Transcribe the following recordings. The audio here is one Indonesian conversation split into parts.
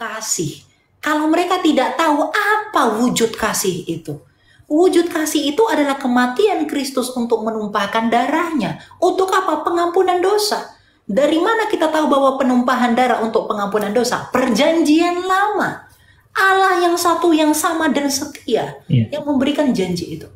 kasih. Kalau mereka tidak tahu apa wujud kasih itu. Wujud kasih itu adalah kematian Kristus untuk menumpahkan darahnya. Untuk apa? Pengampunan dosa. Dari mana kita tahu bahwa penumpahan darah untuk pengampunan dosa? Perjanjian lama. Allah yang satu, yang sama dan setia, yang memberikan janji itu.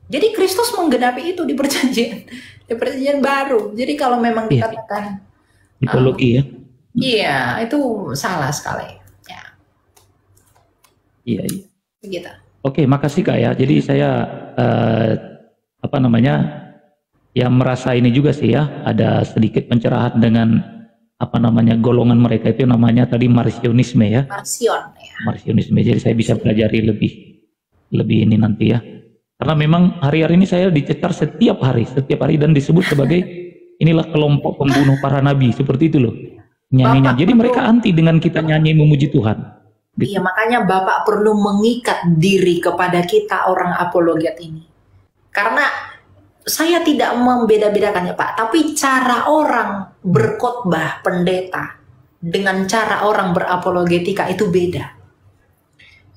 Jadi Kristus menggenapi itu di perjanjian baru. Jadi kalau memang dikatakan mitologi iya, itu salah sekali. Iya. Begitu. Oke, makasih Kak ya. Jadi saya ya merasa ini juga sih ya, ada sedikit pencerahan dengan golongan mereka itu namanya tadi Marcionisme ya. Marcionisme. Jadi saya bisa pelajari lebih ini nanti ya. Karena memang hari-hari ini saya dicecar setiap hari dan disebut sebagai inilah kelompok pembunuh para nabi, seperti itu loh nyanyinya. Jadi mereka anti dengan kita nyanyi memuji Tuhan. Gitu. Iya, makanya Bapak perlu mengikat diri kepada kita orang apologet ini. Karena saya tidak membeda-bedakannya Pak, tapi cara orang berkhotbah pendeta dengan cara orang berapologetika itu beda.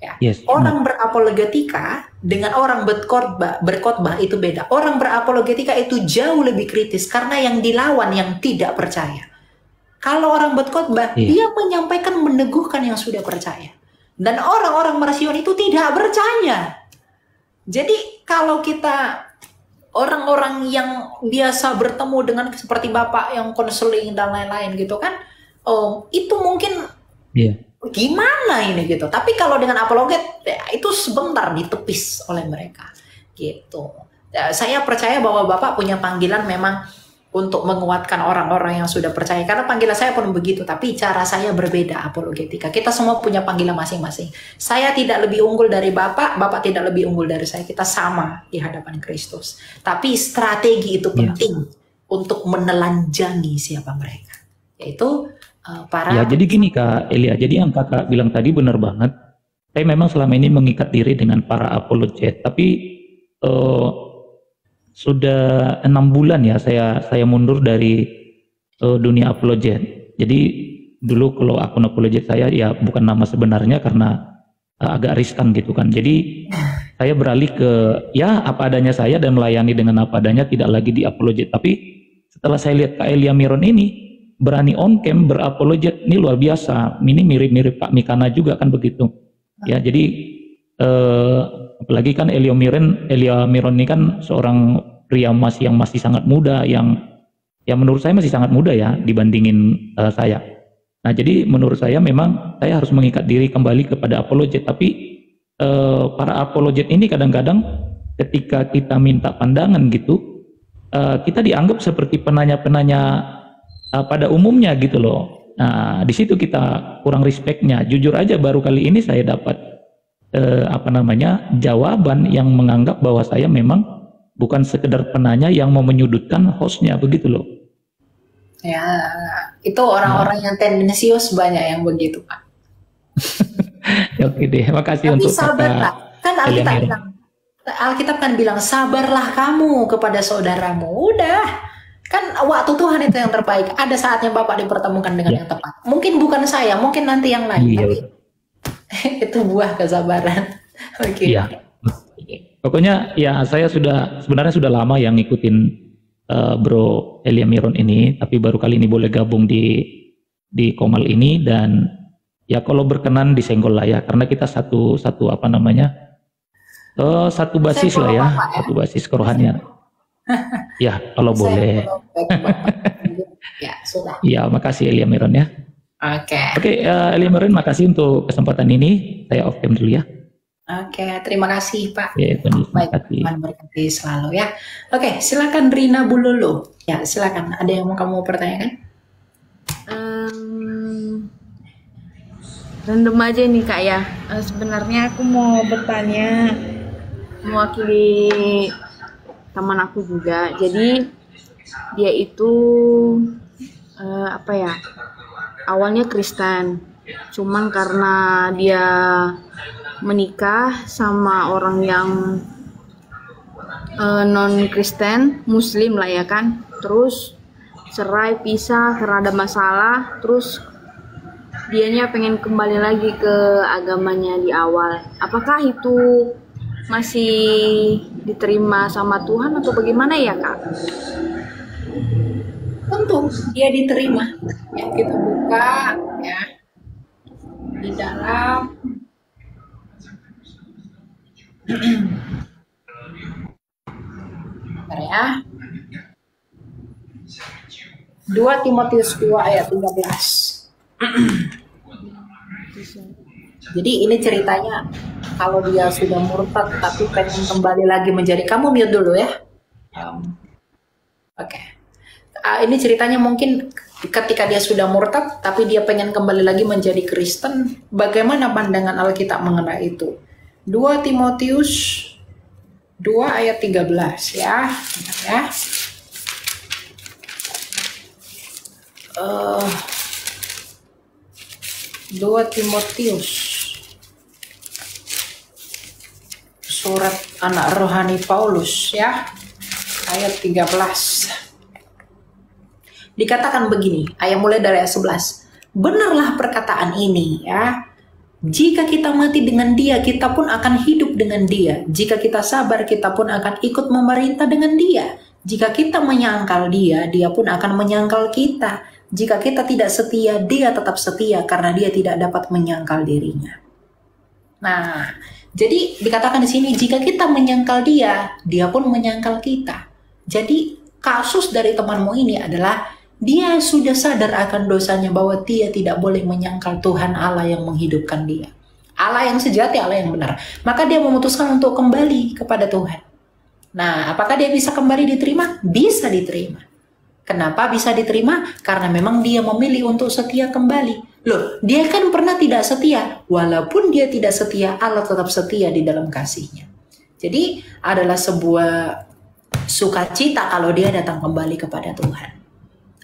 Ya. Orang berapologetika dengan orang berkhotbah itu beda. Orang berapologetika itu jauh lebih kritis karena yang dilawan yang tidak percaya. Kalau orang berkhotbah, dia menyampaikan meneguhkan yang sudah percaya. Dan orang-orang Marcion itu tidak percaya. Jadi kalau kita orang-orang yang biasa bertemu dengan seperti Bapak yang konseling dan lain-lain gitu kan, itu mungkin gimana ini gitu. Tapi kalau dengan apologet, ya, itu sebentar ditepis oleh mereka gitu. Ya, saya percaya bahwa Bapak punya panggilan memang untuk menguatkan orang-orang yang sudah percaya. Karena panggilan saya pun begitu, tapi cara saya berbeda apologetika. Kita semua punya panggilan masing-masing. Saya tidak lebih unggul dari Bapak, Bapak tidak lebih unggul dari saya. Kita sama di hadapan Kristus. Tapi strategi itu penting untuk menelanjangi siapa mereka. Yaitu para... Ya, jadi gini Kak Elia, jadi yang Kakak bilang tadi benar banget. Saya memang selama ini mengikat diri dengan para apologet, tapi... sudah 6 bulan ya saya mundur dari dunia apologet. Jadi dulu kalau akun apologet saya ya bukan nama sebenarnya karena agak riskan gitu kan. Jadi saya beralih ke ya apa adanya saya dan melayani dengan apa adanya, tidak lagi di apologet. Tapi setelah saya lihat Kak Elia Miron ini berani on cam berapologet, ini luar biasa. Ini mirip-mirip Pak Mikana juga kan begitu. Ya, jadi apalagi kan Elia Miron ini kan seorang pria yang masih sangat muda, yang menurut saya masih sangat muda ya dibandingin saya. Nah, jadi menurut saya memang saya harus mengikat diri kembali kepada apologet. Tapi para apologet ini kadang-kadang ketika kita minta pandangan gitu, kita dianggap seperti penanya-penanya pada umumnya gitu loh. Nah, di situ kita kurang respectnya. Jujur aja baru kali ini saya dapat jawaban yang menganggap bahwa saya memang bukan sekedar penanya yang mau menyudutkan hostnya, begitu loh. Ya, itu orang-orang yang tendensius banyak yang begitu, Pak. Oke deh, makasih. Tapi untuk sabarlah. Kan Alkitab kan bilang sabarlah kamu kepada saudaramu. Udah, kan waktu Tuhan itu yang terbaik. Ada saatnya Bapak dipertemukan dengan yang tepat. Mungkin bukan saya, mungkin nanti yang lain. Tapi itu buah kesabaran. Oke. Iya. Pokoknya ya saya sebenarnya sudah lama yang ngikutin Bro Elia Miron ini, tapi baru kali ini boleh gabung di Komal ini. Dan ya kalau berkenan disenggol lah ya, karena kita satu basis lah ya, satu basis kerohanian. Ya kalau boleh. Ya sudah. Ya makasih Elia Miron ya. Oke, Elia Miron, makasih untuk kesempatan ini. Saya off cam dulu ya. Oke, terima kasih Pak. Baik, Tuhan berkati selalu ya. Oke, silakan Rina Bululu. Ya, silakan. Ada yang mau kamu pertanyakan? Random aja nih Kak ya. Sebenarnya aku mau bertanya mewakili teman aku juga. Jadi dia itu awalnya Kristen. Cuman karena dia menikah sama orang yang non-Kristen, Muslim lah ya kan. Terus cerai, pisah karena ada masalah. Terus dianya pengen kembali lagi ke agamanya di awal. Apakah itu masih diterima sama Tuhan atau bagaimana ya Kak? Tentu dia diterima. Yang kita buka ya di dalam bentar ya. 2 Timotius 2 ayat 13. Jadi ini ceritanya kalau dia sudah murtad tapi pengen kembali lagi menjadi, kamu mute dulu ya. Oke. Ini ceritanya mungkin ketika dia sudah murtad tapi dia pengen kembali lagi menjadi Kristen, bagaimana pandangan Alkitab mengenai itu? 2 Timotius 2 ayat 13 ya. Bentar ya. 2 Timotius, surat anak rohani Paulus ya, ayat 13. Dikatakan begini, ayat mulai dari ayat 11. Benarlah perkataan ini ya. Jika kita mati dengan dia, kita pun akan hidup dengan dia. Jika kita sabar, kita pun akan ikut memerintah dengan dia. Jika kita menyangkal dia, dia pun akan menyangkal kita. Jika kita tidak setia, dia tetap setia karena dia tidak dapat menyangkal dirinya. Nah, jadi dikatakan di sini, jika kita menyangkal dia, dia pun menyangkal kita. Jadi kasus dari temanmu ini adalah dia sudah sadar akan dosanya bahwa dia tidak boleh menyangkal Tuhan Allah yang menghidupkan dia. Allah yang sejati, Allah yang benar. Maka dia memutuskan untuk kembali kepada Tuhan. Nah, apakah dia bisa kembali diterima? Bisa diterima. Kenapa bisa diterima? Karena memang dia memilih untuk setia kembali. Loh, dia kan pernah tidak setia. Walaupun dia tidak setia, Allah tetap setia di dalam kasih-Nya. Jadi adalah sebuah sukacita kalau dia datang kembali kepada Tuhan.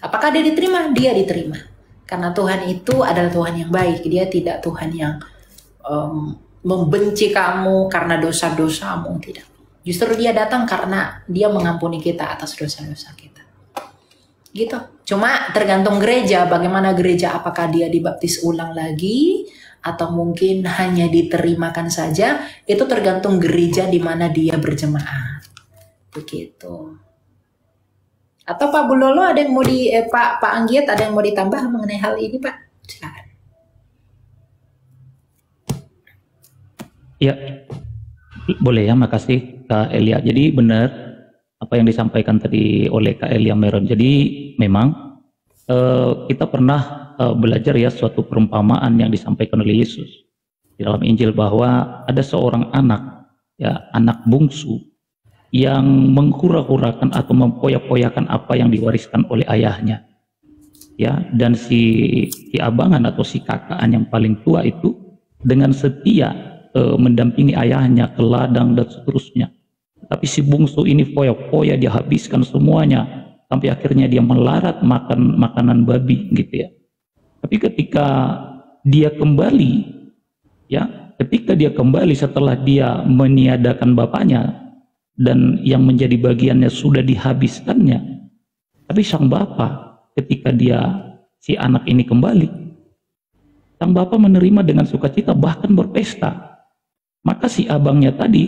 Apakah dia diterima? Dia diterima. Karena Tuhan itu adalah Tuhan yang baik. Dia tidak Tuhan yang membenci kamu karena dosa-dosamu. Tidak. Justru dia datang karena dia mengampuni kita atas dosa-dosa kita. Gitu. Cuma tergantung gereja, bagaimana gereja, apakah dia dibaptis ulang lagi atau mungkin hanya diterimakan saja, itu tergantung gereja di mana dia berjemaat. Begitu. Atau Pak Bulolo ada yang mau Pak Anggiat ada yang mau ditambah mengenai hal ini, Pak? Silakan. Ya, boleh ya, makasih Kak Elia. Jadi benar apa yang disampaikan tadi oleh Kak Elia Meron. Jadi memang kita pernah belajar ya suatu perumpamaan yang disampaikan oleh Yesus di dalam Injil bahwa ada seorang anak, ya anak bungsu yang menghura-hurakan atau mempoya-poyakan apa yang diwariskan oleh ayahnya. Ya, dan si abangan atau si kakaan yang paling tua itu dengan setia mendampingi ayahnya ke ladang dan seterusnya. Tapi si bungsu ini foya-foya, dia habiskan semuanya sampai akhirnya dia melarat makan makanan babi gitu ya. Tapi ketika dia kembali, ya, ketika dia kembali setelah dia meniadakan bapaknya dan yang menjadi bagiannya sudah dihabiskannya, tapi sang bapak ketika si anak ini kembali, sang bapak menerima dengan sukacita bahkan berpesta. Maka si abangnya tadi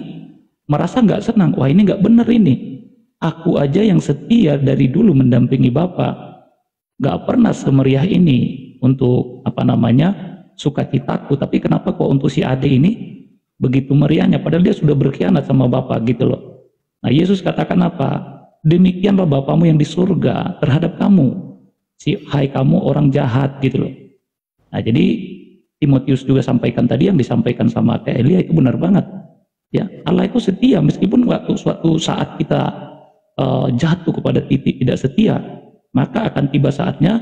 merasa nggak senang, wah ini nggak bener ini. Aku aja yang setia dari dulu mendampingi bapak, nggak pernah semeriah ini untuk sukacitaku. Tapi kenapa kok untuk si ade ini begitu meriahnya? Padahal dia sudah berkhianat sama bapak gitu loh. Nah Yesus katakan apa? Demikianlah Bapamu yang di surga terhadap kamu, hai kamu orang jahat gitu loh. Nah jadi Timotius juga sampaikan tadi yang disampaikan sama Kak Elia itu benar banget. Ya, Allah itu setia meskipun suatu saat kita jatuh kepada titik tidak setia, maka akan tiba saatnya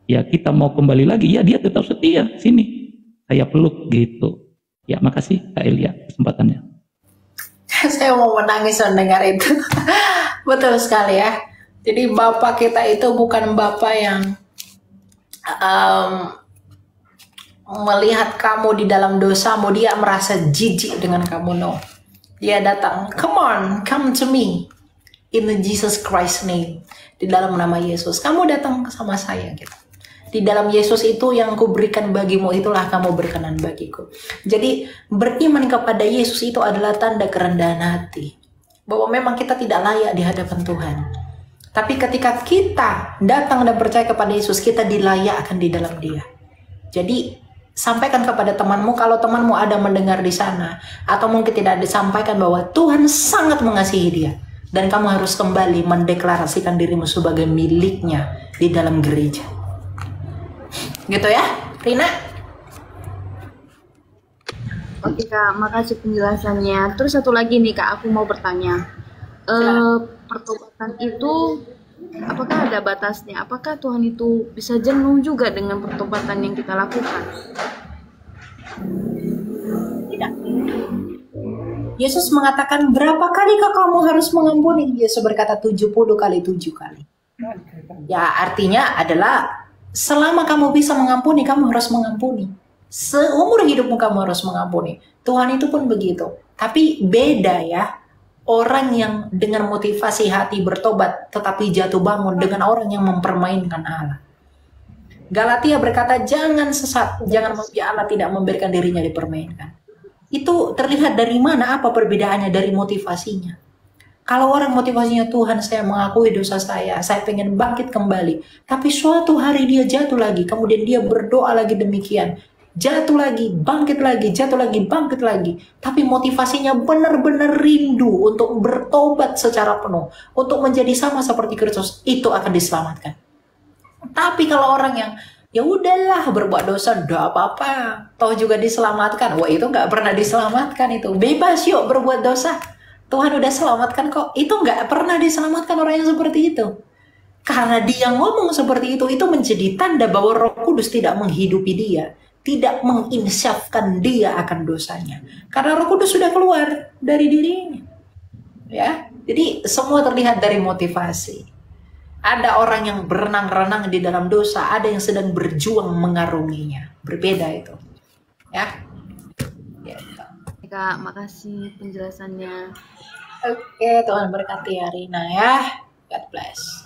ya kita mau kembali lagi, ya dia tetap setia. Sini saya peluk gitu. Ya, makasih Kak Elia kesempatannya. Saya mau menangis mendengar itu. Betul sekali ya. Jadi bapak kita itu bukan bapak yang melihat kamu di dalam dosamu, dia merasa jijik dengan kamu. No, dia datang, come to me in the Jesus Christ name, di dalam nama Yesus kamu datang sama saya gitu. Di dalam Yesus itu yang kuberikan bagimu, itulah kamu berkenan bagiku. Jadi beriman kepada Yesus itu adalah tanda kerendahan hati. Bahwa memang kita tidak layak di hadapan Tuhan. Tapi ketika kita datang dan percaya kepada Yesus, kita dilayakkan di dalam Dia. Jadi sampaikan kepada temanmu, kalau temanmu ada mendengar di sana, atau mungkin tidak disampaikan bahwa Tuhan sangat mengasihi dia. Dan kamu harus kembali mendeklarasikan dirimu sebagai miliknya di dalam gereja. Gitu ya, Rina? Oke Kak, makasih penjelasannya. Terus satu lagi nih Kak, aku mau bertanya. Pertobatan itu apakah ada batasnya? Apakah Tuhan itu bisa jenuh juga dengan pertobatan yang kita lakukan? Tidak. Yesus mengatakan, berapa kalikah kamu harus mengampuni? Yesus berkata 70 kali 7 kali. Ya, artinya adalah selama kamu bisa mengampuni, kamu harus mengampuni. Seumur hidupmu kamu harus mengampuni. Tuhan itu pun begitu. Tapi beda ya. Orang yang dengan motivasi hati bertobat tetapi jatuh bangun dengan orang yang mempermainkan Allah. Galatia berkata, jangan sesat, jangan Allah tidak memberikan dirinya dipermainkan. Itu terlihat dari mana, apa perbedaannya dari motivasinya. Kalau orang motivasinya, Tuhan saya mengakui dosa saya pengen bangkit kembali. Tapi suatu hari dia jatuh lagi, kemudian dia berdoa lagi demikian. Jatuh lagi, bangkit lagi, jatuh lagi, bangkit lagi. Tapi motivasinya benar-benar rindu untuk bertobat secara penuh. Untuk menjadi sama seperti Kristus, itu akan diselamatkan. Tapi kalau orang yang ya udahlah berbuat dosa, udah apa-apa, toh juga diselamatkan. Wah, itu nggak pernah diselamatkan itu. Bebas yuk berbuat dosa. Tuhan udah selamatkan kok. Itu nggak pernah diselamatkan orang yang seperti itu. Karena dia ngomong seperti itu menjadi tanda bahwa Roh Kudus tidak menghidupi dia. Tidak menginsyafkan dia akan dosanya. Karena Roh Kudus sudah keluar dari dirinya. Ya, jadi semua terlihat dari motivasi. Ada orang yang berenang-renang di dalam dosa, ada yang sedang berjuang mengarunginya. Berbeda itu. Ya. Kak, makasih penjelasannya. Oke, Tuhan berkati Rina ya. God bless.